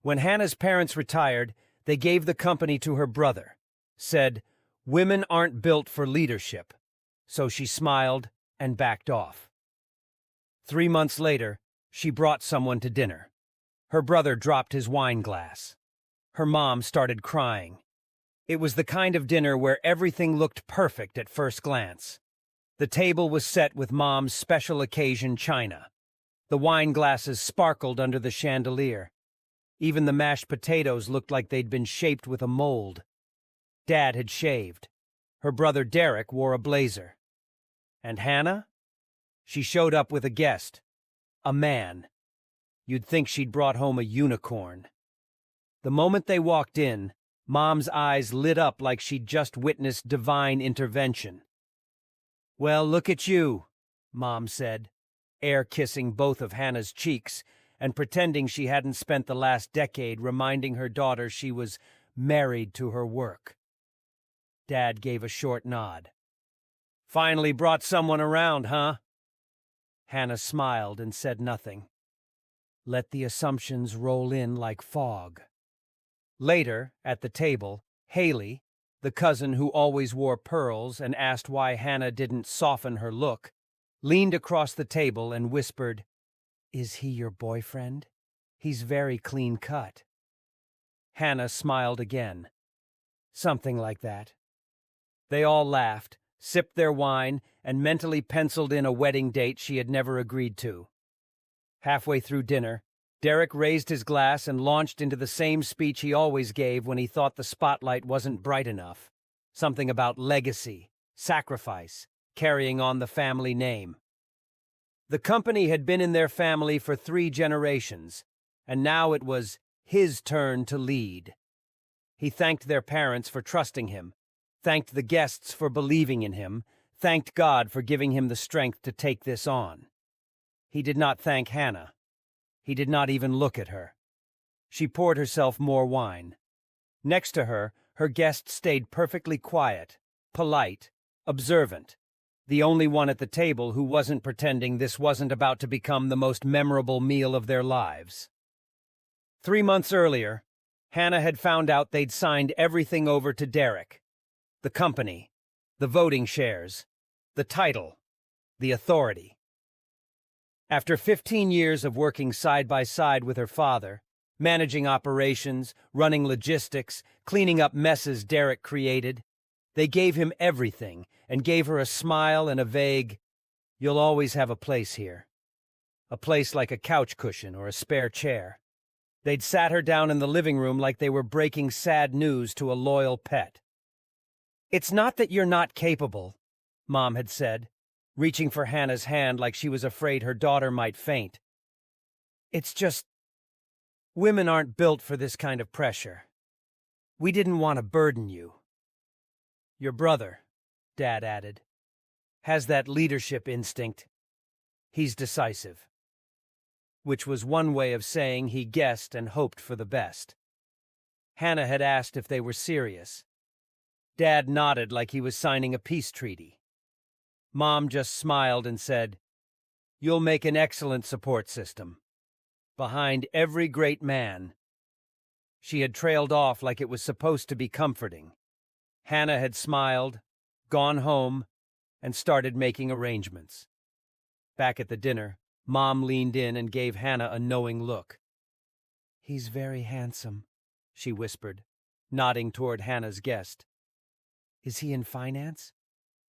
When Hannah's parents retired, they gave the company to her brother, said, "Women aren't built for leadership." So she smiled and backed off. 3 months later, she brought someone to dinner. Her brother dropped his wine glass. Her mom started crying. It was the kind of dinner where everything looked perfect at first glance. The table was set with Mom's special occasion china. The wine glasses sparkled under the chandelier. Even the mashed potatoes looked like they'd been shaped with a mold. Dad had shaved. Her brother Derek wore a blazer. And Hannah? She showed up with a guest. A man. You'd think she'd brought home a unicorn. The moment they walked in, Mom's eyes lit up like she'd just witnessed divine intervention. "Well, look at you," Mom said, air-kissing both of Hannah's cheeks and pretending she hadn't spent the last decade reminding her daughter she was married to her work. Dad gave a short nod. "Finally brought someone around, huh?" Hannah smiled and said nothing. Let the assumptions roll in like fog. Later, at the table, Haley, the cousin who always wore pearls and asked why Hannah didn't soften her look, leaned across the table and whispered, "Is he your boyfriend? He's very clean-cut." Hannah smiled again. "Something like that." They all laughed, sipped their wine, and mentally penciled in a wedding date she had never agreed to. Halfway through dinner, Derek raised his glass and launched into the same speech he always gave when he thought the spotlight wasn't bright enough. Something about legacy, sacrifice, carrying on the family name. The company had been in their family for 3 generations, and now it was his turn to lead. He thanked their parents for trusting him, thanked the guests for believing in him, thanked God for giving him the strength to take this on. He did not thank Hannah. He did not even look at her. She poured herself more wine. Next to her, her guest stayed perfectly quiet, polite, observant, the only one at the table who wasn't pretending this wasn't about to become the most memorable meal of their lives. 3 months earlier, Hannah had found out they'd signed everything over to Derek. The company, the voting shares, the title, the authority. After 15 years of working side by side with her father, managing operations, running logistics, cleaning up messes Derek created, they gave him everything and gave her a smile and a vague, "You'll always have a place here." A place like a couch cushion or a spare chair. They'd sat her down in the living room like they were breaking sad news to a loyal pet. "It's not that you're not capable," Mom had said, reaching for Hannah's hand like she was afraid her daughter might faint. "It's just, women aren't built for this kind of pressure. We didn't want to burden you." "Your brother," Dad added, "has that leadership instinct. He's decisive." Which was one way of saying he guessed and hoped for the best. Hannah had asked if they were serious. Dad nodded like he was signing a peace treaty. Mom just smiled and said, "You'll make an excellent support system. Behind every great man." She had trailed off like it was supposed to be comforting. Hannah had smiled, gone home, and started making arrangements. Back at the dinner, Mom leaned in and gave Hannah a knowing look. "He's very handsome," she whispered, nodding toward Hannah's guest. "Is he in finance?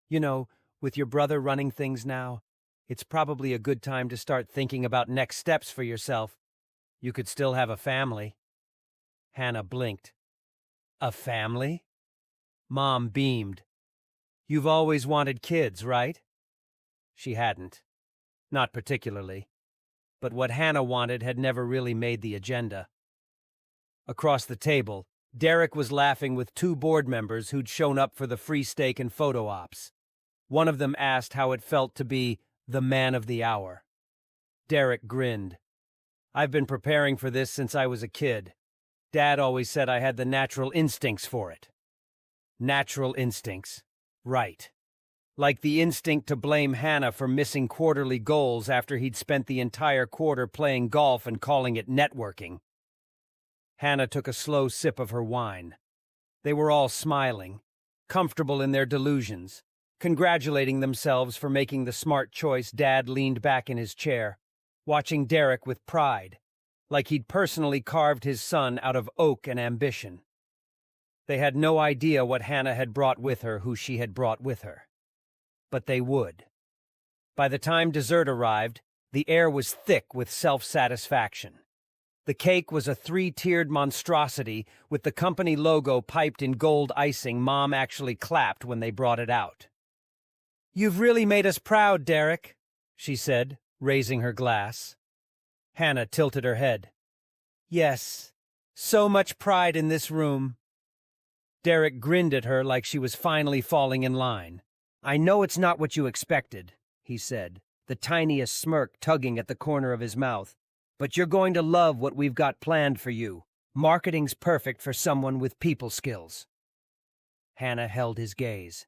You know, with your brother running things now, it's probably a good time to start thinking about next steps for yourself. You could still have a family." Hannah blinked. "A family?" Mom beamed. "You've always wanted kids, right?" She hadn't. Not particularly. But what Hannah wanted had never really made the agenda. Across the table, Derek was laughing with 2 board members who'd shown up for the free steak and photo ops. One of them asked how it felt to be the man of the hour. Derek grinned. "I've been preparing for this since I was a kid. Dad always said I had the natural instincts for it." Natural instincts. Right. Like the instinct to blame Hannah for missing quarterly goals after he'd spent the entire quarter playing golf and calling it networking. Hannah took a slow sip of her wine. They were all smiling, comfortable in their delusions, congratulating themselves for making the smart choice. Dad leaned back in his chair, watching Derek with pride, like he'd personally carved his son out of oak and ambition. They had no idea what Hannah had brought with her, who she had brought with her. But they would. By the time dessert arrived, the air was thick with self-satisfaction. The cake was a 3-tiered monstrosity with the company logo piped in gold icing. Mom actually clapped when they brought it out. "You've really made us proud, Derek," she said, raising her glass. Hannah tilted her head. "Yes, so much pride in this room." Derek grinned at her like she was finally falling in line. "I know it's not what you expected," he said, the tiniest smirk tugging at the corner of his mouth. "But you're going to love what we've got planned for you. Marketing's perfect for someone with people skills." Hannah held his gaze.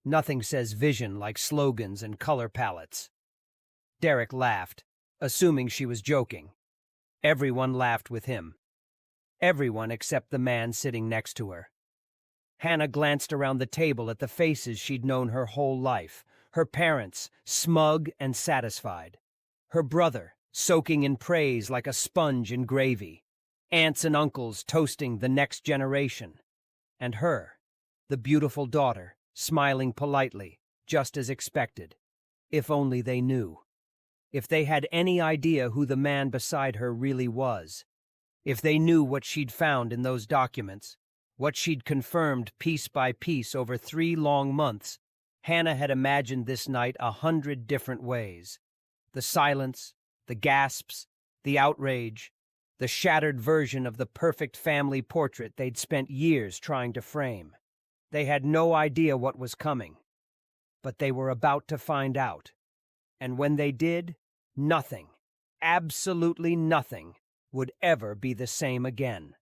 Nothing says vision like slogans and color palettes. Derek laughed, assuming she was joking. Everyone laughed with him. Everyone except the man sitting next to her. Hannah glanced around the table at the faces she'd known her whole life. Her parents, smug and satisfied. Her brother, soaking in praise like a sponge in gravy. Aunts and uncles toasting the next generation. And her, the beautiful daughter, smiling politely, just as expected. If only they knew. If they had any idea who the man beside her really was. If they knew what she'd found in those documents, what she'd confirmed piece by piece over 3 long months. Hannah had imagined this night 100 different ways. The silence, the gasps, the outrage, the shattered version of the perfect family portrait they'd spent years trying to frame. They had no idea what was coming, but they were about to find out. And when they did, nothing, absolutely nothing, would ever be the same again.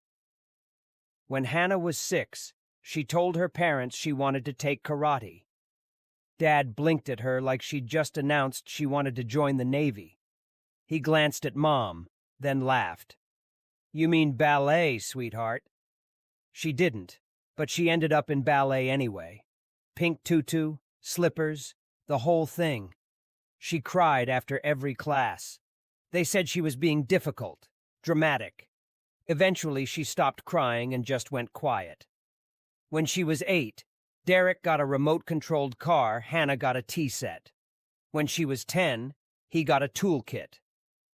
When Hannah was 6, she told her parents she wanted to take karate. Dad blinked at her like she'd just announced she wanted to join the Navy. He glanced at Mom, then laughed. "You mean ballet, sweetheart?" She didn't, but she ended up in ballet anyway. Pink tutu, slippers, the whole thing. She cried after every class. They said she was being difficult, dramatic. Eventually, she stopped crying and just went quiet. When she was 8, Derek got a remote-controlled car, Hannah got a tea set. When she was 10, he got a toolkit.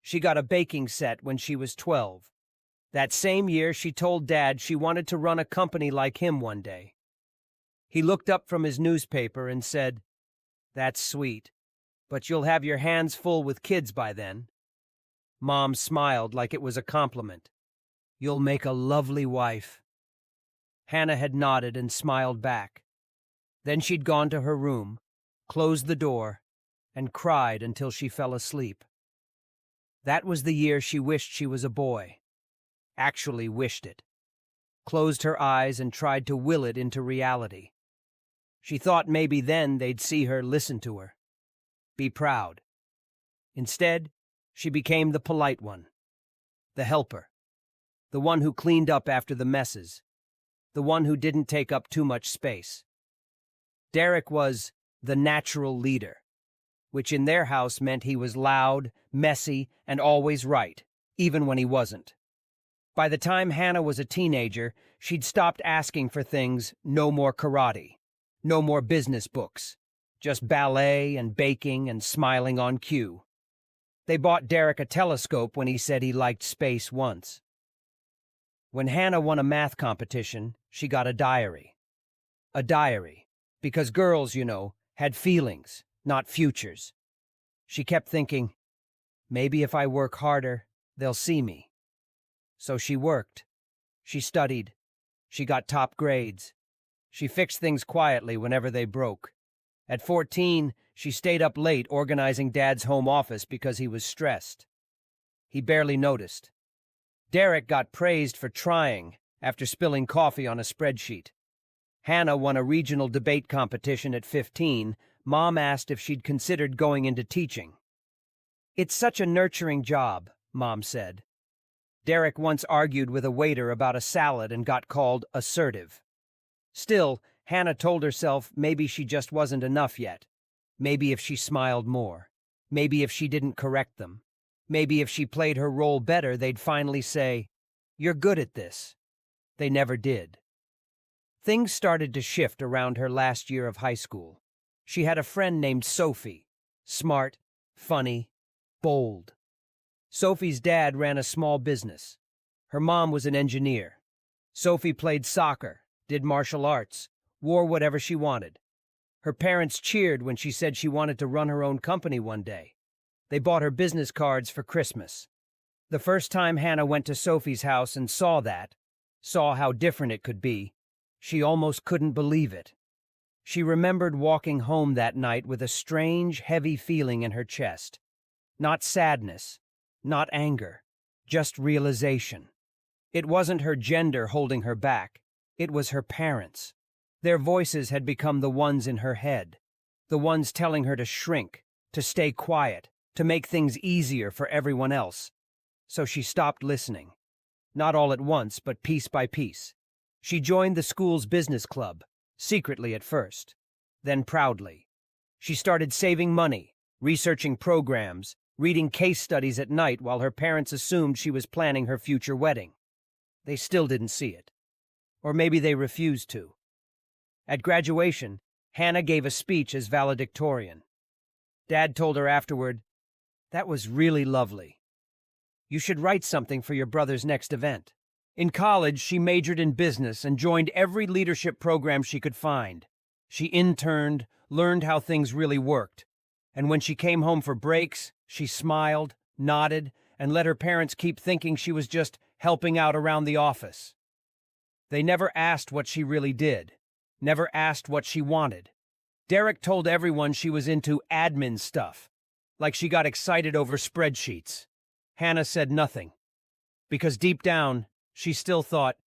She got a baking set when she was 12. That same year, she told Dad she wanted to run a company like him one day. He looked up from his newspaper and said, "That's sweet, but you'll have your hands full with kids by then." Mom smiled like it was a compliment. "You'll make a lovely wife." Hannah had nodded and smiled back. Then she'd gone to her room, closed the door, and cried until she fell asleep. That was the year she wished she was a boy. Actually wished it. Closed her eyes and tried to will it into reality. She thought maybe then they'd see her, listen to her. Be proud. Instead, she became the polite one. The helper. The one who cleaned up after the messes. The one who didn't take up too much space. Derek was the natural leader, which in their house meant he was loud, messy, and always right, even when he wasn't. By the time Hannah was a teenager, she'd stopped asking for things: no more karate, no more business books, just ballet and baking and smiling on cue. They bought Derek a telescope when he said he liked space once. When Hannah won a math competition, she got a diary. A diary, because girls, you know, had feelings, not futures. She kept thinking, maybe if I work harder, they'll see me. So she worked. She studied. She got top grades. She fixed things quietly whenever they broke. At 14, she stayed up late organizing Dad's home office because he was stressed. He barely noticed. Derek got praised for trying after spilling coffee on a spreadsheet. Hannah won a regional debate competition at 15. Mom asked if she'd considered going into teaching. "It's such a nurturing job," Mom said. Derek once argued with a waiter about a salad and got called assertive. Still, Hannah told herself maybe she just wasn't enough yet. Maybe if she smiled more. Maybe if she didn't correct them. Maybe if she played her role better, they'd finally say, "You're good at this." They never did. Things started to shift around her last year of high school. She had a friend named Sophie. Smart, funny, bold. Sophie's dad ran a small business. Her mom was an engineer. Sophie played soccer, did martial arts, wore whatever she wanted. Her parents cheered when she said she wanted to run her own company one day. They bought her business cards for Christmas. The first time Hannah went to Sophie's house and saw how different it could be, she almost couldn't believe it. She remembered walking home that night with a strange, heavy feeling in her chest. Not sadness, not anger, just realization. It wasn't her gender holding her back. It was her parents. Their voices had become the ones in her head, the ones telling her to shrink, to stay quiet, to make things easier for everyone else. So she stopped listening. Not all at once, but piece by piece. She joined the school's business club, secretly at first, then proudly. She started saving money, researching programs, reading case studies at night while her parents assumed she was planning her future wedding. They still didn't see it. Or maybe they refused to. At graduation, Hannah gave a speech as valedictorian. Dad told her afterward, "That was really lovely. You should write something for your brother's next event." In college, she majored in business and joined every leadership program she could find. She interned, learned how things really worked. And when she came home for breaks, she smiled, nodded, and let her parents keep thinking she was just helping out around the office. They never asked what she really did, never asked what she wanted. Derek told everyone she was into admin stuff, like she got excited over spreadsheets. Hannah said nothing, because deep down, she still thought,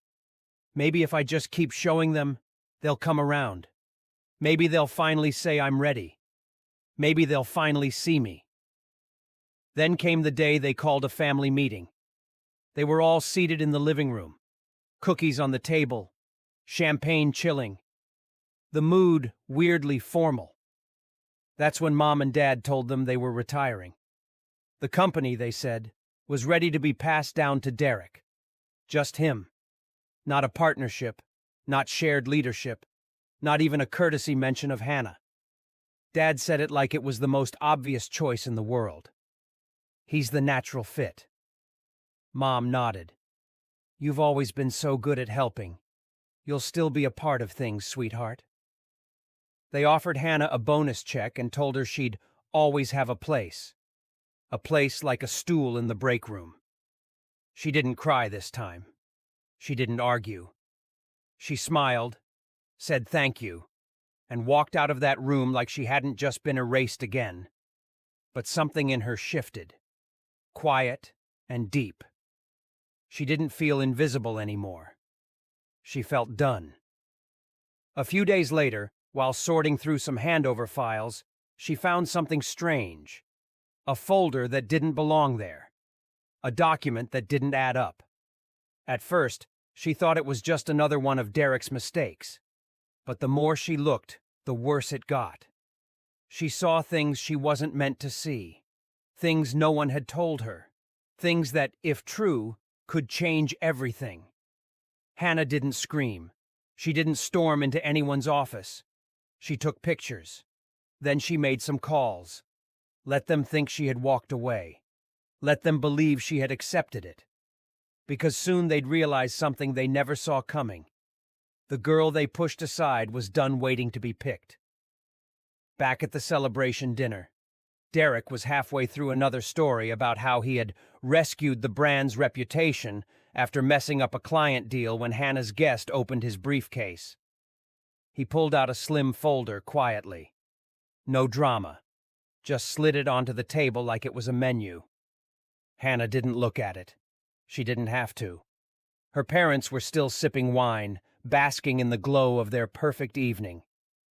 maybe if I just keep showing them, they'll come around. Maybe they'll finally say I'm ready. Maybe they'll finally see me. Then came the day they called a family meeting. They were all seated in the living room, cookies on the table, champagne chilling. The mood weirdly formal. That's when Mom and Dad told them they were retiring. The company, they said, was ready to be passed down to Derek. Just him. Not a partnership, not shared leadership, not even a courtesy mention of Hannah. Dad said it like it was the most obvious choice in the world. He's the natural fit. Mom nodded. You've always been so good at helping. You'll still be a part of things, sweetheart. They offered Hannah a bonus check and told her she'd always have a place. A place like a stool in the break room. She didn't cry this time. She didn't argue. She smiled, said thank you, and walked out of that room like she hadn't just been erased again. But something in her shifted. Quiet and deep. She didn't feel invisible anymore. She felt done. A few days later, while sorting through some handover files, she found something strange. A folder that didn't belong there. A document that didn't add up. At first, she thought it was just another one of Derek's mistakes. But the more she looked, the worse it got. She saw things she wasn't meant to see. Things no one had told her. Things that, if true, could change everything. Hannah didn't scream. She didn't storm into anyone's office. She took pictures. Then she made some calls. Let them think she had walked away. Let them believe she had accepted it. Because soon they'd realize something they never saw coming. The girl they pushed aside was done waiting to be picked. Back at the celebration dinner, Derek was halfway through another story about how he had rescued the brand's reputation after messing up a client deal when Hannah's guest opened his briefcase. He pulled out a slim folder quietly. No drama. Just slid it onto the table like it was a menu. Hannah didn't look at it. She didn't have to. Her parents were still sipping wine, basking in the glow of their perfect evening.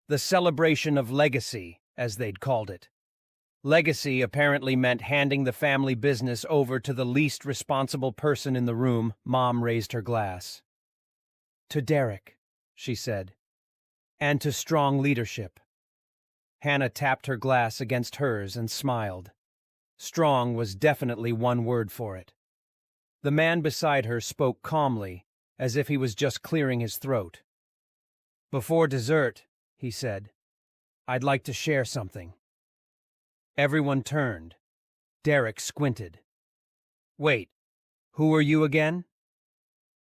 The celebration of legacy, as they'd called it. Legacy apparently meant handing the family business over to the least responsible person in the room. Mom raised her glass. To Derek, she said, and to strong leadership. Hannah tapped her glass against hers and smiled. Strong was definitely one word for it. The man beside her spoke calmly, as if he was just clearing his throat. Before dessert, he said, I'd like to share something. Everyone turned. Derek squinted. Wait, who are you again?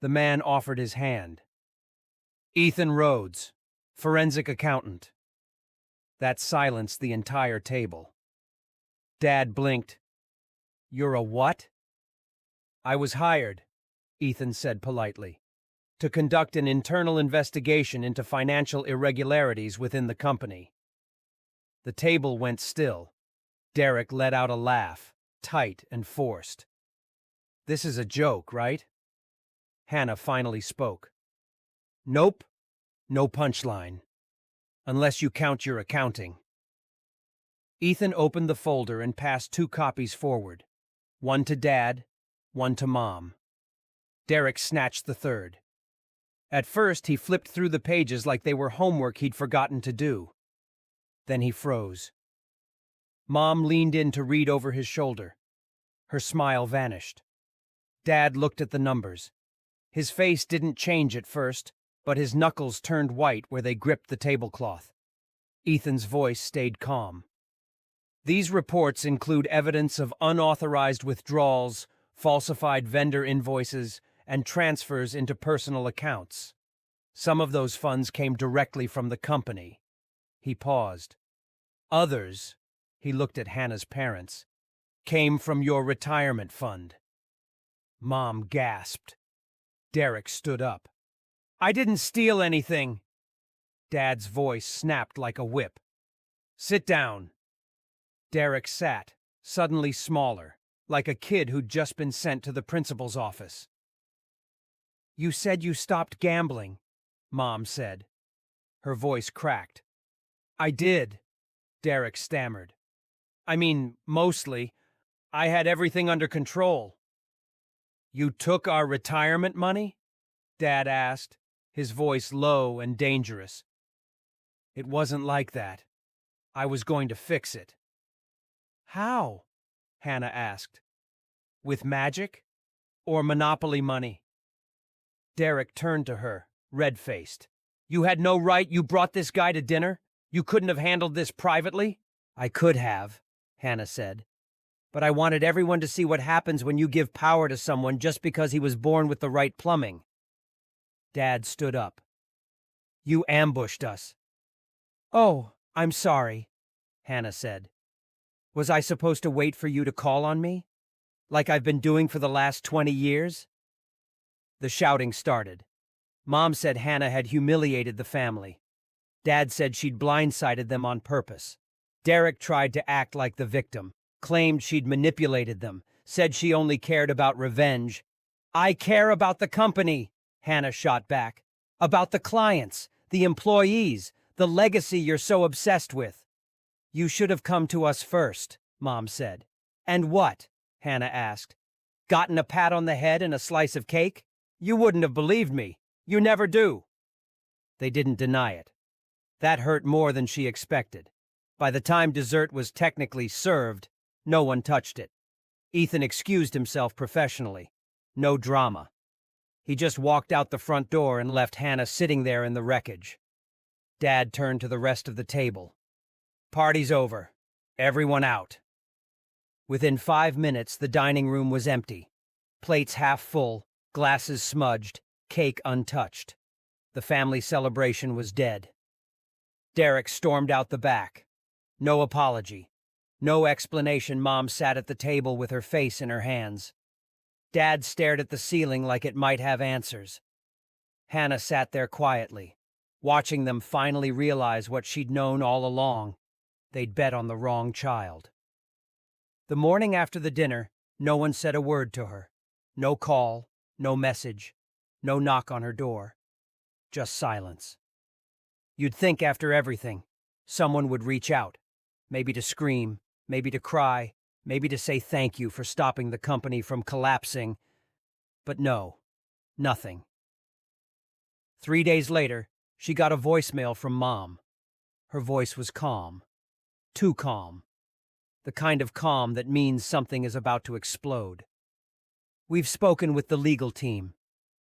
The man offered his hand. Ethan Rhodes, forensic accountant. That silenced the entire table. Dad blinked. You're a what? I was hired, Ethan said politely, to conduct an internal investigation into financial irregularities within the company. The table went still. Derek let out a laugh, tight and forced. This is a joke, right? Hannah finally spoke. Nope, no punchline. Unless you count your accounting. Ethan opened the folder and passed 2 copies forward. One to Dad, one to Mom. Derek snatched the third. At first, he flipped through the pages like they were homework he'd forgotten to do. Then he froze. Mom leaned in to read over his shoulder. Her smile vanished. Dad looked at the numbers. His face didn't change at first, but his knuckles turned white where they gripped the tablecloth. Ethan's voice stayed calm. These reports include evidence of unauthorized withdrawals, falsified vendor invoices, and transfers into personal accounts. Some of those funds came directly from the company. He paused. Others, he looked at Hannah's parents, came from your retirement fund. Mom gasped. Derek stood up. I didn't steal anything. Dad's voice snapped like a whip. Sit down. Derek sat, suddenly smaller, like a kid who'd just been sent to the principal's office. You said you stopped gambling, Mom said. Her voice cracked. I did, Derek stammered. I mean, mostly. I had everything under control. You took our retirement money? Dad asked, his voice low and dangerous. It wasn't like that. I was going to fix it. How? Hannah asked. With magic? Or Monopoly money? Derek turned to her, red-faced. You had no right. You brought this guy to dinner? You couldn't have handled this privately? I could have, Hannah said. But I wanted everyone to see what happens when you give power to someone just because he was born with the right plumbing. Dad stood up. You ambushed us. Oh, I'm sorry, Hannah said. Was I supposed to wait for you to call on me? Like I've been doing for the last 20 years? The shouting started. Mom said Hannah had humiliated the family. Dad said she'd blindsided them on purpose. Derek tried to act like the victim, claimed she'd manipulated them, said she only cared about revenge. I care about the company, Hannah shot back. About the clients, the employees, the legacy you're so obsessed with. You should have come to us first, Mom said. And what? Hannah asked. Gotten a pat on the head and a slice of cake? You wouldn't have believed me. You never do. They didn't deny it. That hurt more than she expected. By the time dessert was technically served, no one touched it. Ethan excused himself professionally. No drama. He just walked out the front door and left Hannah sitting there in the wreckage. Dad turned to the rest of the table. Party's over. Everyone out. Within 5 minutes, the dining room was empty. Plates half full, glasses smudged, cake untouched. The family celebration was dead. Derek stormed out the back. No apology. No explanation. Mom sat at the table with her face in her hands. Dad stared at the ceiling like it might have answers. Hannah sat there quietly, watching them finally realize what she'd known all along. They'd bet on the wrong child. The morning after the dinner, no one said a word to her. No call, no message, no knock on her door. Just silence. You'd think after everything, someone would reach out, maybe to scream, maybe to cry, maybe to say thank you for stopping the company from collapsing. But no, nothing. 3 days later, she got a voicemail from Mom. Her voice was calm. Too calm. The kind of calm that means something is about to explode. "We've spoken with the legal team,"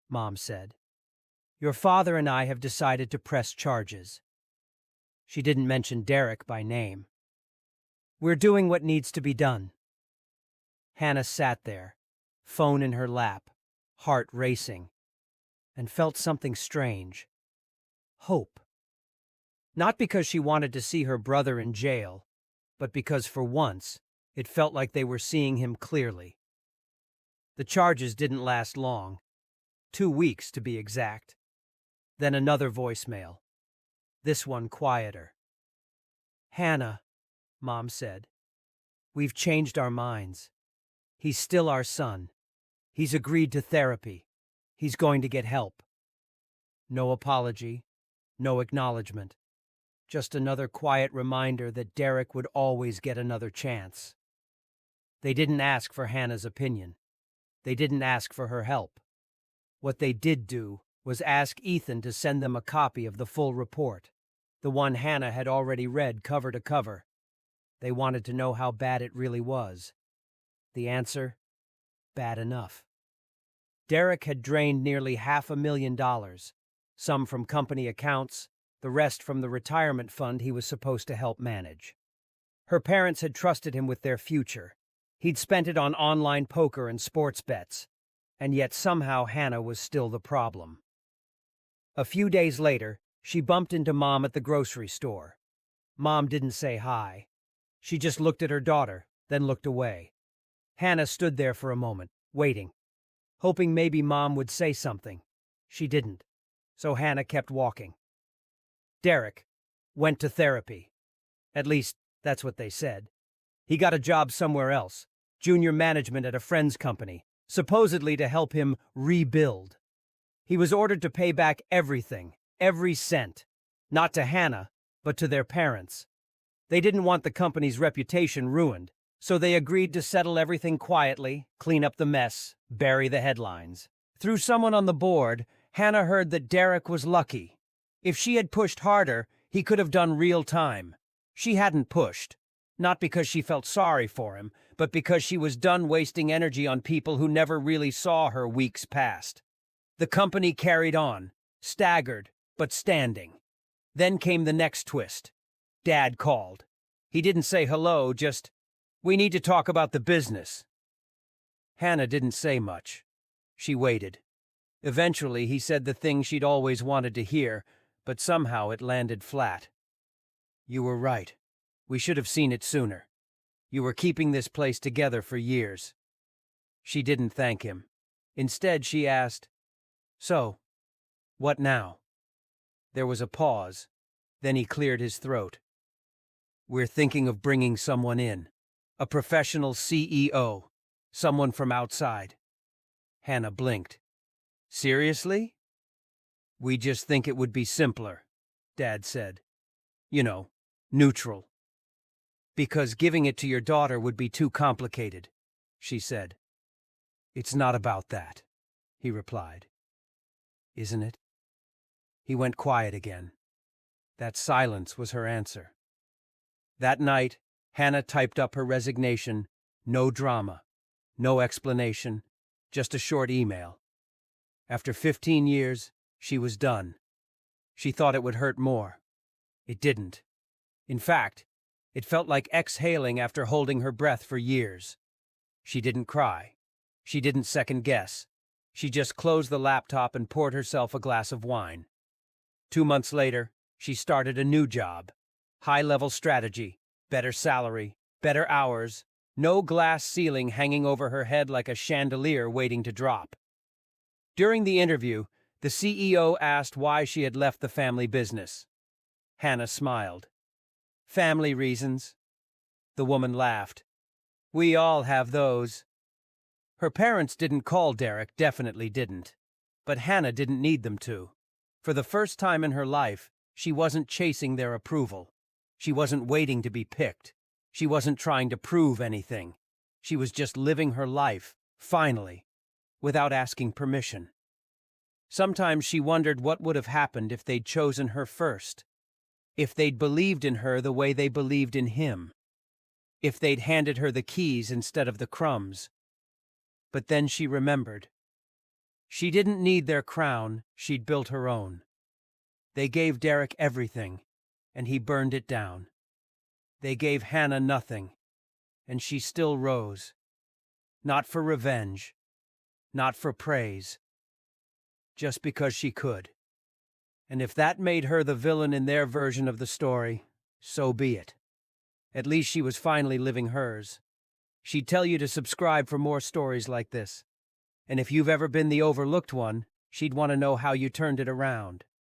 Mom said. "Your father and I have decided to press charges." She didn't mention Derek by name. "We're doing what needs to be done." Hannah sat there, phone in her lap, heart racing, and felt something strange. Hope. Not because she wanted to see her brother in jail, but because for once, it felt like they were seeing him clearly. The charges didn't last long. 2 weeks, to be exact. Then another voicemail. This one quieter. "Hannah," Mom said, "we've changed our minds. He's still our son. He's agreed to therapy. He's going to get help." No apology, no acknowledgement. Just another quiet reminder that Derek would always get another chance. They didn't ask for Hannah's opinion. They didn't ask for her help. What they did do was ask Ethan to send them a copy of the full report, the one Hannah had already read cover to cover. They wanted to know how bad it really was. The answer? Bad enough. Derek had drained nearly $500,000, some from company accounts, the rest from the retirement fund he was supposed to help manage. Her parents had trusted him with their future. He'd spent it on online poker and sports bets, and yet somehow Hannah was still the problem. A few days later, she bumped into Mom at the grocery store. Mom didn't say hi. She just looked at her daughter, then looked away. Hannah stood there for a moment, waiting, hoping maybe Mom would say something. She didn't, so Hannah kept walking. Derek went to therapy. At least, that's what they said. He got a job somewhere else, junior management at a friend's company, supposedly to help him rebuild. He was ordered to pay back everything, every cent, not to Hannah, but to their parents. They didn't want the company's reputation ruined, so they agreed to settle everything quietly, clean up the mess, bury the headlines. Through someone on the board, Hannah heard that Derek was lucky. If she had pushed harder, he could have done real time. She hadn't pushed, not because she felt sorry for him, but because she was done wasting energy on people who never really saw her weeks past. The company carried on, staggered, but standing. Then came the next twist. Dad called. He didn't say hello, just, "We need to talk about the business." Hannah didn't say much. She waited. Eventually, he said the thing she'd always wanted to hear, but somehow it landed flat. "You were right. We should have seen it sooner. You were keeping this place together for years." She didn't thank him. Instead, she asked, "So, what now?" There was a pause. Then he cleared his throat. "We're thinking of bringing someone in. A professional CEO. Someone from outside." Hannah blinked. "Seriously?" "We just think it would be simpler," Dad said. "You know, neutral." "Because giving it to your daughter would be too complicated," she said. "It's not about that," he replied. "Isn't it?" He went quiet again. That silence was her answer. That night, Hannah typed up her resignation, no drama, no explanation, just a short email. After 15 years, she was done. She thought it would hurt more. It didn't. In fact, it felt like exhaling after holding her breath for years. She didn't cry. She didn't second guess. She just closed the laptop and poured herself a glass of wine. 2 months later, she started a new job. High-level strategy, better salary, better hours, no glass ceiling hanging over her head like a chandelier waiting to drop. During the interview, the CEO asked why she had left the family business. Hannah smiled. "Family reasons." The woman laughed. "We all have those." Her parents didn't call Derek, definitely didn't. But Hannah didn't need them to. For the first time in her life, she wasn't chasing their approval. She wasn't waiting to be picked. She wasn't trying to prove anything. She was just living her life, finally, without asking permission. Sometimes she wondered what would have happened if they'd chosen her first, if they'd believed in her the way they believed in him, if they'd handed her the keys instead of the crumbs. But then she remembered. She didn't need their crown, she'd built her own. They gave Derek everything, and he burned it down. They gave Hannah nothing, and she still rose. Not for revenge, not for praise, just because she could. And if that made her the villain in their version of the story, so be it. At least she was finally living hers. She'd tell you to subscribe for more stories like this. And if you've ever been the overlooked one, she'd want to know how you turned it around.